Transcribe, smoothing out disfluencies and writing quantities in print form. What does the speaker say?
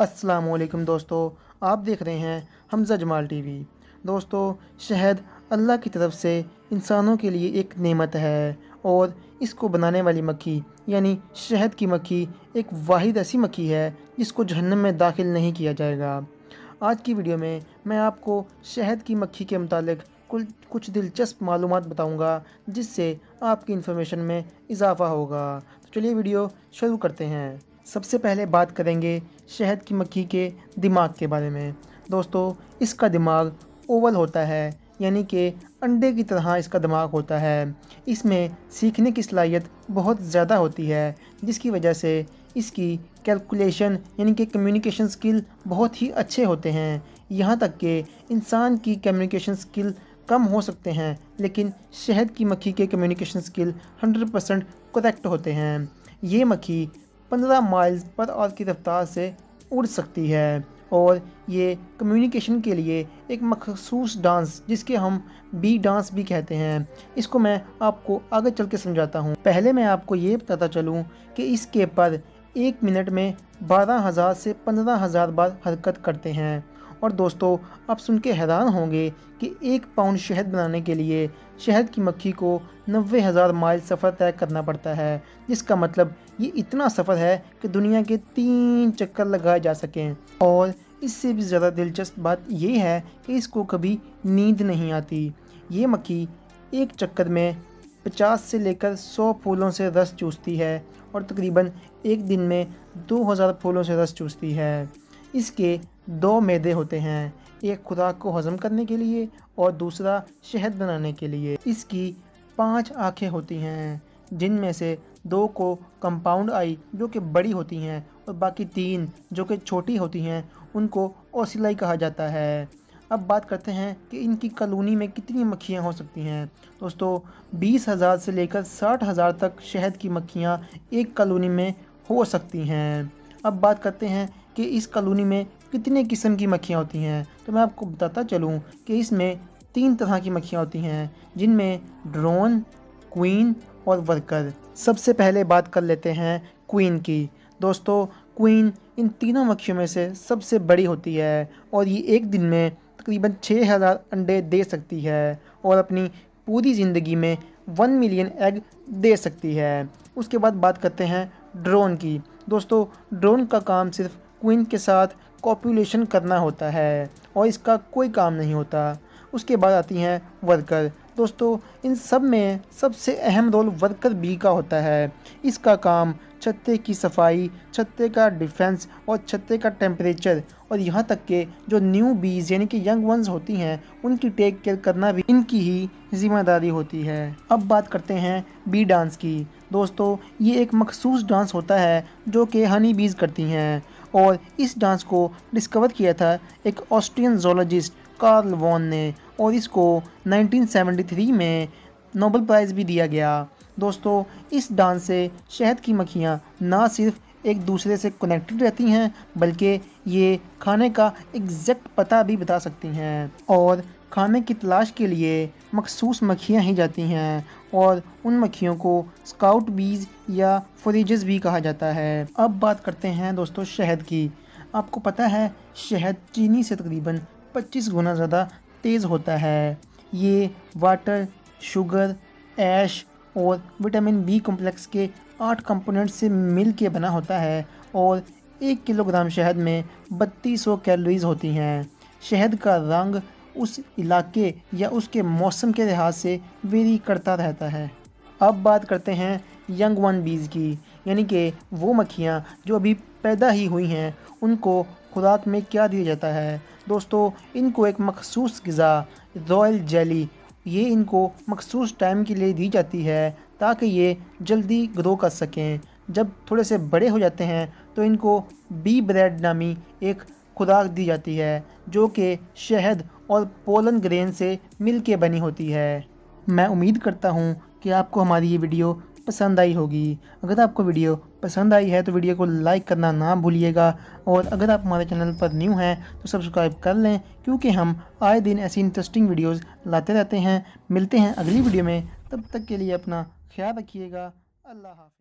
अस्सलामुअलैकुम दोस्तों, आप देख रहे हैं हमज़ा जमाल टीवी। दोस्तों, शहद अल्लाह की तरफ से इंसानों के लिए एक नेमत है और इसको बनाने वाली मक्खी यानी शहद की मक्खी एक वाहिद ऐसी मक्खी है जिसको जहन्नम में दाखिल नहीं किया जाएगा। आज की वीडियो में मैं आपको शहद की मक्खी के मुतालिक कुछ दिलचस्प मालूमात बताऊंगा जिससे आपकी इन्फॉर्मेशन में इजाफ़ा होगा। तो चलिए वीडियो शुरू करते हैं। सबसे पहले बात करेंगे शहद की मक्खी के दिमाग के बारे में। दोस्तों, इसका दिमाग ओवल होता है यानी कि अंडे की तरह इसका दिमाग होता है। इसमें सीखने की सलाहियत बहुत ज़्यादा होती है जिसकी वजह से इसकी कैलकुलेशन यानी कि कम्युनिकेशन स्किल बहुत ही अच्छे होते हैं। यहाँ तक कि इंसान की कम्युनिकेशन स्किल कम हो सकते हैं लेकिन शहद की मक्खी के कम्युनिकेशन स्किल 100% करेक्ट होते हैं। ये मक्खी 15 माइल्स पर आवर की रफ्तार से उड़ सकती है और ये कम्युनिकेशन के लिए एक मखसूस डांस जिसके हम बी डांस भी कहते हैं, इसको मैं आपको आगे चल के समझाता हूँ। पहले मैं आपको ये बताता चलूँ कि इसके पर 1 मिनट में 12,000 से 15,000 बार हरकत करते हैं। और दोस्तों, आप सुन के हैरान होंगे कि 1 पाउंड शहद बनाने के लिए शहद की मक्खी को 90,000 माइल सफ़र तय करना पड़ता है, जिसका मतलब ये इतना सफ़र है कि दुनिया के 3 चक्कर लगाए जा सकें। और इससे भी ज़्यादा दिलचस्प बात ये है कि इसको कभी नींद नहीं आती। ये मक्खी एक चक्कर में 50 से लेकर 100 फूलों से रस चूसती है और तकरीबन एक दिन में 2000 फूलों से रस चूसती है। इसके 2 मैदे होते हैं, एक खुराक को हज़म करने के लिए और दूसरा शहद बनाने के लिए। इसकी 5 आँखें होती हैं जिनमें से 2 को कंपाउंड आई जो कि बड़ी होती हैं और बाकी 3 जो कि छोटी होती हैं उनको ओसिलाई कहा जाता है। अब बात करते हैं कि इनकी कॉलोनी में कितनी मक्खियाँ हो सकती हैं। दोस्तों, 20,000 से लेकर 60,000 तक शहद की मक्खियाँ एक कॉलोनी में हो सकती हैं। अब बात करते हैं कि इस कॉलोनी में कितने किस्म की मक्खियाँ होती हैं, तो मैं आपको बताता चलूँ कि इसमें 3 तरह की मक्खियाँ होती हैं जिनमें ड्रोन, क्वीन और वर्कर। सबसे पहले बात कर लेते हैं क्वीन की। दोस्तों, क्वीन इन तीनों मक्खियों में से सबसे बड़ी होती है और ये एक दिन में तकरीबन 6,000 अंडे दे सकती है और अपनी पूरी ज़िंदगी में 1 मिलियन एग दे सकती है। उसके बाद बात करते हैं ड्रोन की। दोस्तों, ड्रोन का काम सिर्फ क्वीन के साथ कॉपुलेशन करना होता है और इसका कोई काम नहीं होता। उसके बाद आती हैं वर्कर। दोस्तों, इन सब में सबसे अहम रोल वर्कर बी का होता है। इसका काम छत्ते की सफाई, छत्ते का डिफेंस और छत्ते का टेम्परेचर और यहाँ तक कि जो न्यू बीज यानी कि यंग वंस होती हैं उनकी टेक केयर करना भी इनकी ही जिम्मेदारी होती है। अब बात करते हैं बी डांस की। दोस्तों, ये एक मखसूस डांस होता है जो कि हनी बीज करती हैं और इस डांस को डिस्कवर किया था एक ऑस्ट्रियन जोलॉजिस्ट कार्ल वॉन ने और इसको 1973 में नोबेल प्राइज़ भी दिया गया। दोस्तों, इस डांस से शहद की मक्खियाँ ना सिर्फ एक दूसरे से कनेक्टेड रहती हैं बल्कि ये खाने का एग्जैक्ट पता भी बता सकती हैं और खाने की तलाश के लिए मखसूस मक्खियाँ ही जाती हैं और उन मक्खियों को स्काउट बीज या फोरेजेस भी कहा जाता है। अब बात करते हैं दोस्तों शहद की। आपको पता है शहद चीनी से तकरीबन 25 गुना ज़्यादा तेज़ होता है। ये वाटर, शुगर, ऐश और विटामिन बी कॉम्प्लेक्स के 8 कंपोनेंट से मिल के बना होता है और 1 किलोग्राम शहद में 3200 कैलोरीज होती हैं। शहद का रंग उस इलाके या उसके मौसम के लिहाज से वेरी करता रहता है। अब बात करते हैं यंग वन बीज की, यानी कि वो मक्खियाँ जो अभी पैदा ही हुई हैं उनको खुराक में क्या दिया जाता है। दोस्तों, इनको एक मखसूस ग़िज़ा रॉयल जेली ये इनको मखसूस टाइम के लिए दी जाती है ताकि ये जल्दी ग्रो कर सकें। जब थोड़े से बड़े हो जाते हैं तो इनको बी ब्रेड नामी एक खुराक दी जाती है जो कि शहद और पोलन ग्रेन से मिल के बनी होती है। मैं उम्मीद करता हूँ कि आपको हमारी ये वीडियो पसंद आई होगी। अगर आपको वीडियो पसंद आई है तो वीडियो को लाइक करना ना भूलिएगा और अगर आप हमारे चैनल पर न्यू हैं तो सब्सक्राइब कर लें क्योंकि हम आए दिन ऐसी इंटरेस्टिंग वीडियोस लाते रहते हैं। मिलते हैं अगली वीडियो में, तब तक के लिए अपना ख्याल रखिएगा। अल्लाह हाफ़िज़।